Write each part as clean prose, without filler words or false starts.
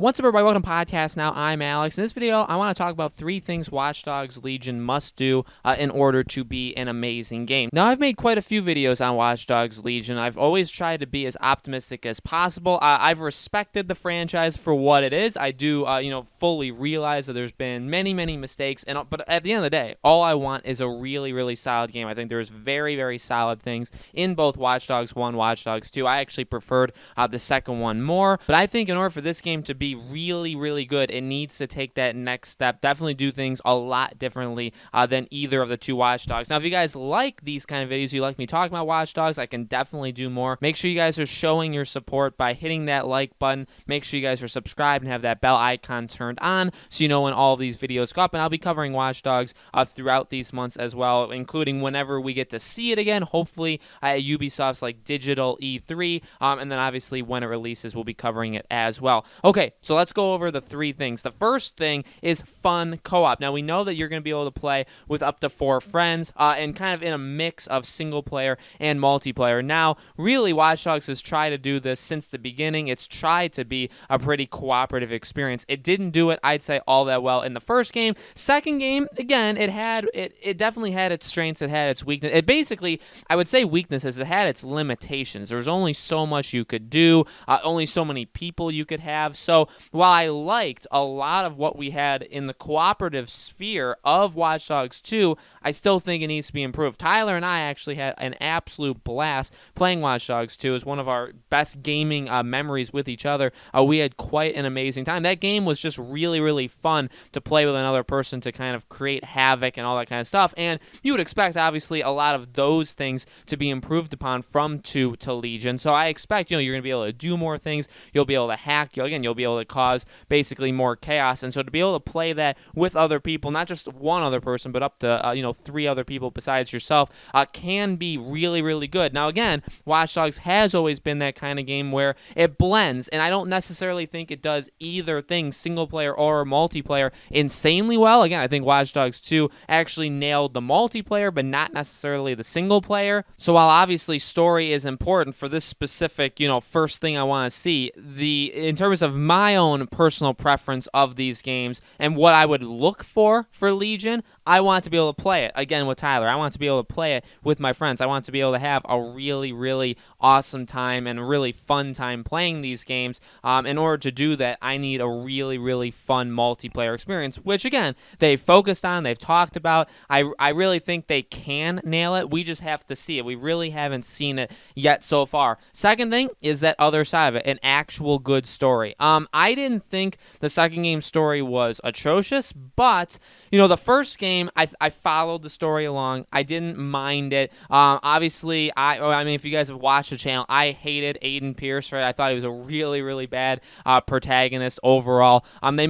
What's up, everybody? Welcome to Podcast Now. I'm Alex. In this video, I want to talk about 3 things Watch Dogs Legion must do in order to be an amazing game. Now, I've made quite a few videos on Watch Dogs Legion. I've always tried to be as optimistic as possible. I've respected the franchise for what it is. I do, fully realize that there's been many mistakes. But at the end of the day, all I want is a really solid game. I think there's very solid things in both Watch Dogs 1, Watch Dogs 2. I actually preferred the second one more. But I think in order for this game to be really good, it needs to take that next step. Definitely do things a lot differently than either of the 2 Watch Dogs. Now, if you guys like these kind of videos, you like me talking about Watch Dogs, I can definitely do more. Make sure you guys are showing your support by hitting that like button. Make sure you guys are subscribed and have that bell icon turned on so you know when all of these videos go up. And I'll be covering Watch Dogs throughout these months as well, including whenever we get to see it again, hopefully at Ubisoft's digital E3, and then obviously when it releases, we'll be covering it as well. Okay, so let's go over the 3 things. The first thing is fun co-op. Now, we know that you're going to be able to play with up to 4 friends and kind of in a mix of single player and multiplayer. Now, really, Watch Dogs has tried to do this since the beginning. It's tried to be a pretty cooperative experience. It didn't do it, I'd say, all that well in the first game. Second game, again, it definitely had its strengths. It had its weaknesses. It basically, I would say weaknesses. It had its limitations. There was only so much you could do, only so many people you could have. So while I liked a lot of what we had in the cooperative sphere of Watch Dogs 2, I still think it needs to be improved. Tyler and I actually had an absolute blast playing Watch Dogs 2. It was one of our best gaming memories with each other. We had quite an amazing time. That game was just really fun to play with another person, to kind of create havoc and all that kind of stuff. And you would expect, obviously, a lot of those things to be improved upon from 2 to Legion. So I expect, you're going to be able to do more things. You'll be able to hack. You'll be able to cause basically more chaos. And so to be able to play that with other people, not just one other person, but up to 3 other people besides yourself, can be really good. Now, again, Watch Dogs has always been that kind of game where it blends, and I don't necessarily think it does either thing, single player or multiplayer, insanely well. Again, I think Watch Dogs 2 actually nailed the multiplayer, but not necessarily the single player. So while obviously story is important for this specific, first thing I want to see, in terms of my own personal preference of these games and what I would look for Legion, I want to be able to play it again with Tyler. I want to be able to play it with my friends. I want to be able to have a really awesome time and really fun time playing these games. In order to do that, I need a really fun multiplayer experience, which again, they've focused on, they've talked about. I really think they can nail it. We just have to see it. We really haven't seen it yet so far. Second thing is that other side of it, an actual good story. I didn't think the second game story was atrocious, but the first game, I followed the story along. I didn't mind it. Obviously, I mean, if you guys have watched the channel, I hated Aiden Pierce. Right, I thought he was a really bad protagonist overall. They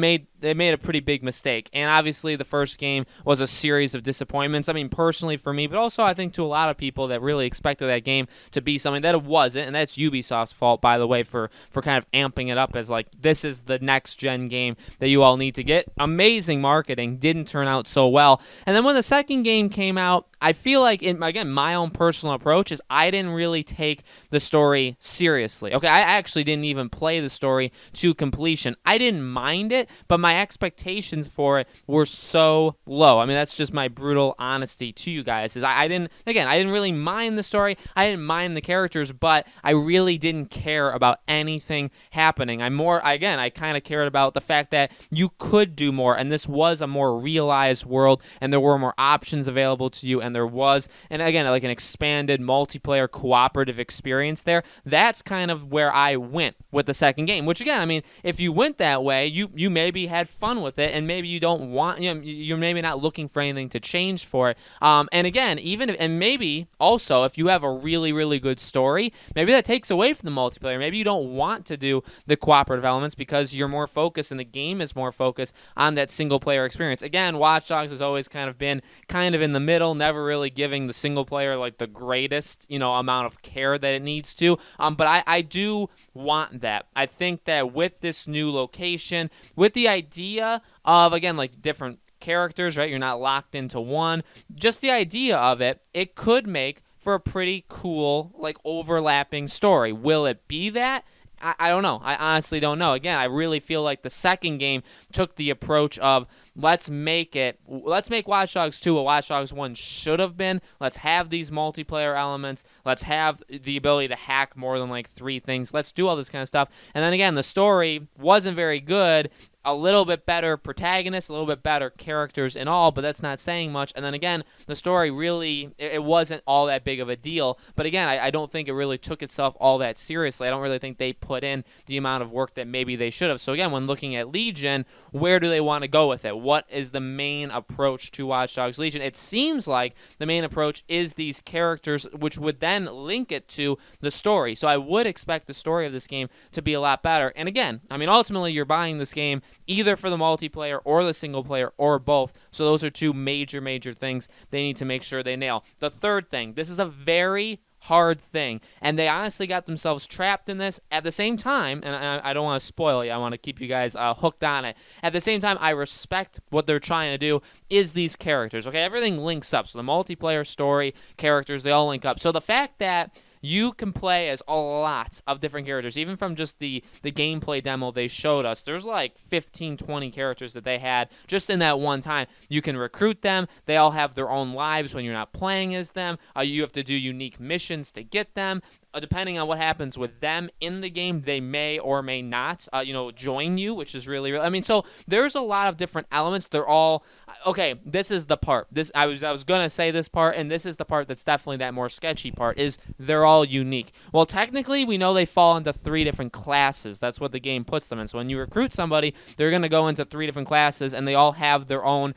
made a pretty big mistake, and obviously the first game was a series of disappointments. I mean, personally for me, but also I think to a lot of people that really expected that game to be something that it wasn't, and that's Ubisoft's fault, by the way, for kind of amping it up as this is the next gen game that you all need to get. Amazing marketing, didn't turn out so well. And then when the second game came out, I feel like, again, my own personal approach is I didn't really take the story seriously. Okay, I actually didn't even play the story to completion. I didn't mind it, but my expectations for it were so low. I mean, that's just my brutal honesty to you guys. I didn't really mind the story. I didn't mind the characters, but I really didn't care about anything happening. I kind of cared about the fact that you could do more, and this was a more realized world, and there were more options available to you, and again, an expanded multiplayer cooperative experience there. That's kind of where I went with the second game, which again, I mean, if you went that way, you maybe had fun with it, and maybe you don't want, you're maybe not looking for anything to change for it. And again, and maybe also if you have a really good story, maybe that takes away from the multiplayer. Maybe you don't want to do the cooperative elements because you're more focused and the game is more focused on that single player experience. Again, Watch Dogs has always kind of been in the middle, never really giving the single player the greatest amount of care that it needs to. But I do want that. I think that with this new location, with the idea of, again, different characters, right? You're not locked into one. Just the idea of it could make for a pretty cool, overlapping story. Will it be that? I don't know. I honestly don't know. Again, I really feel like the second game took the approach of let's make Watch Dogs 2 what Watch Dogs 1 should have been. Let's have these multiplayer elements. Let's have the ability to hack more than like 3 things. Let's do all this kind of stuff. And then again, the story wasn't very good. A little bit better protagonist, a little bit better characters and all, but that's not saying much. And then again, the story really, it wasn't all that big of a deal. But again, I don't think it really took itself all that seriously. I don't really think they put in the amount of work that maybe they should have. So again, when looking at Legion, where do they want to go with it? What is the main approach to Watch Dogs Legion? It seems like the main approach is these characters, which would then link it to the story. So I would expect the story of this game to be a lot better. And again, I mean, ultimately, you're buying this game either for the multiplayer or the single player or both. So those are 2 major things they need to make sure they nail. The third thing, this is a very hard thing, and they honestly got themselves trapped in this at the same time, and I don't want to spoil it. I want to keep you guys hooked on it. At the same time, I respect what they're trying to do is these characters, okay? Everything links up. So the multiplayer story, characters, they all link up. So the fact that you can play as a lot of different characters, even from just the gameplay demo they showed us. There's like 15, 20 characters that they had just in that one time. You can recruit them. They all have their own lives when you're not playing as them. You have to do unique missions to get them. Depending on what happens with them in the game, they may or may not, join you, which is really. I mean, so there's a lot of different elements. They're all okay. This is the part. I was gonna say this part, and this is the part that's definitely that more sketchy part. Is they're all unique. Well, technically, we know they fall into 3 different classes. That's what the game puts them in. So when you recruit somebody, they're gonna go into 3 different classes, and they all have their own.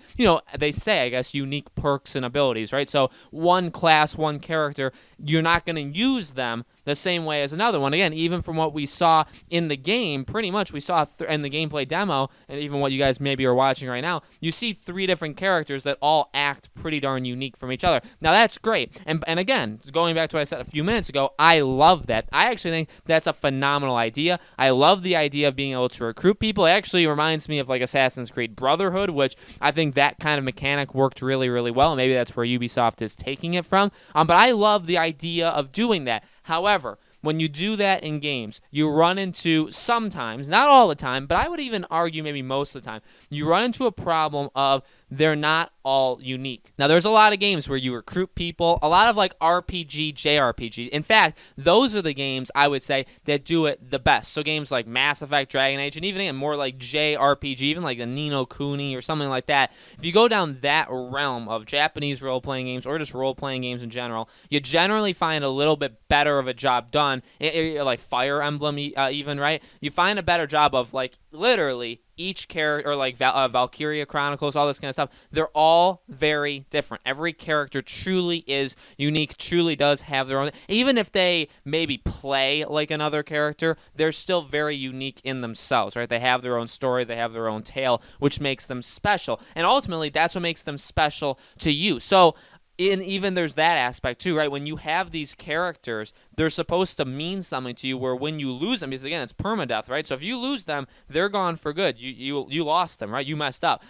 They say, I guess, unique perks and abilities, right? So one class, one character, you're not gonna use them the same way as another one. Again, even from what we saw in the game, pretty much we saw in the gameplay demo, and even what you guys maybe are watching right now, you see 3 different characters that all act pretty darn unique from each other. Now, that's great. And again, going back to what I said a few minutes ago, I love that. I actually think that's a phenomenal idea. I love the idea of being able to recruit people. It actually reminds me of like Assassin's Creed Brotherhood, which I think that kind of mechanic worked really, really well. And maybe that's where Ubisoft is taking it from. But I love the idea of doing that. However, when you do that in games, you run into sometimes, not all the time, but I would even argue maybe most of the time, you run into a problem of they're not all unique. Now, there's a lot of games where you recruit people, a lot of like RPG, JRPG. In fact, those are the games I would say that do it the best. So games like Mass Effect, Dragon Age, and even again, more like JRPG, even like the Ni no Kuni or something like that. If you go down that realm of Japanese role-playing games or just role-playing games in general, you generally find a little bit better of a job done. Like Fire Emblem, even, right? You find a better job of like literally each character, or like Valkyria Chronicles, all this kind of stuff. They're all very different. Every character truly is unique, truly does have their own. Even if they maybe play like another character, they're still very unique in themselves, right? They have their own story, they have their own tale, which makes them special. And ultimately, that's what makes them special to you. So, even there's that aspect too, right? When you have these characters, they're supposed to mean something to you, where when you lose them, because again, it's permadeath, right? So if you lose them, they're gone for good. You lost them, right? You messed up.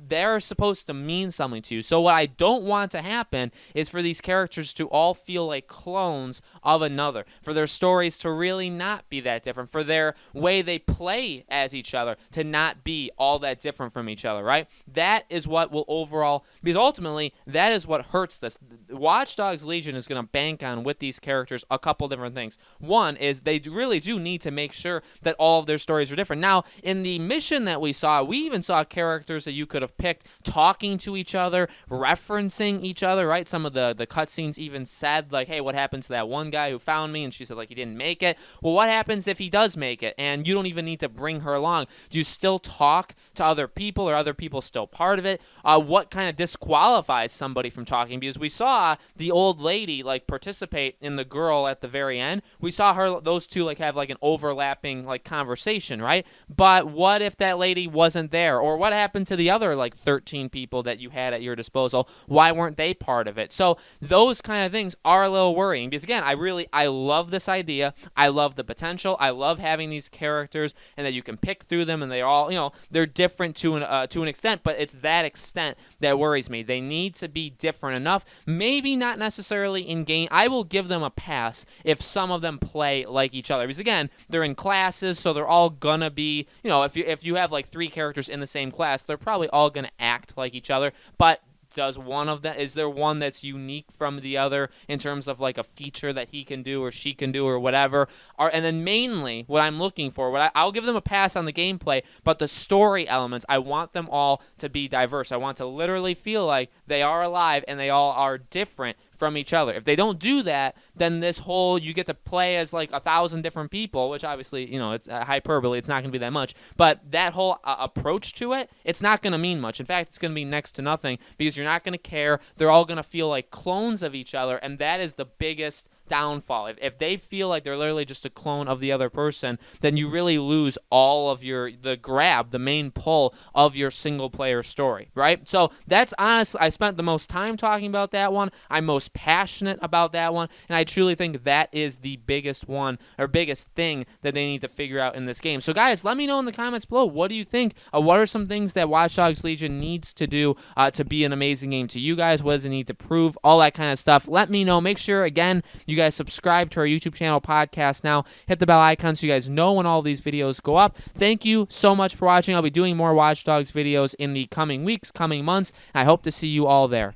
They're supposed to mean something to you. So what I don't want to happen is for these characters to all feel like clones of another, for their stories to really not be that different, for their way they play as each other to not be all that different from each other, right? That is what will overall, because ultimately, that is what hurts this. Watch Dogs Legion is going to bank on with these characters a couple different things. One is they really do need to make sure that all of their stories are different. Now, in the mission that we saw, we even saw characters that you could have picked talking to each other, referencing each other, right? Some of the cutscenes even said, like, hey, what happened to that one guy who found me? And she said, like, he didn't make it. Well, what happens if he does make it and you don't even need to bring her along? Do you still talk to other people, or are other people still part of it? What kind of disqualifies somebody from talking? Because we saw the old lady like participate in the girl at the very end. We saw those two like have like an overlapping like conversation, right? But what if that lady wasn't there? Or what happened to the other like 13 people that you had at your disposal? Why weren't they part of it? So those kind of things are a little worrying, because again, I love this idea. I love the potential. I love having these characters and that you can pick through them, and they all, they're different to an extent, but it's that extent that worries me. They need to be different enough. Maybe maybe not necessarily in game. I will give them a pass if some of them play like each other, because again, they're in classes, so they're all gonna be, if you have like 3 characters in the same class, they're probably all gonna act like each other. But is there one that's unique from the other in terms of like a feature that he can do or she can do or whatever? And then mainly what I'm looking for, I'll give them a pass on the gameplay, but the story elements, I want them all to be diverse. I want to literally feel like they are alive and they all are different from each other. If they don't do that, then this whole, you get to play as like 1,000 different people, which obviously, it's hyperbole, it's not going to be that much, but that whole approach to it, it's not going to mean much. In fact, it's going to be next to nothing, because you're not going to care. They're all going to feel like clones of each other, and that is the biggest downfall. If they feel like they're literally just a clone of the other person, then you really lose all of the main pull of your single player story, right? So that's honestly, I spent the most time talking about that one. I'm most passionate about that one, and I truly think that is the biggest one, or biggest thing that they need to figure out in this game. So guys, let me know in the comments below, what do you think? What are some things that Watch Dogs Legion needs to do to be an amazing game to you guys? What does it need to prove? All that kind of stuff. Let me know. Make sure, again, you guys subscribe to our YouTube channel, Podcast Now. Hit the bell icon so you guys know when all these videos go up. Thank you so much for watching. I'll be doing more Watch Dogs videos in the coming weeks, coming months. I hope to see you all there.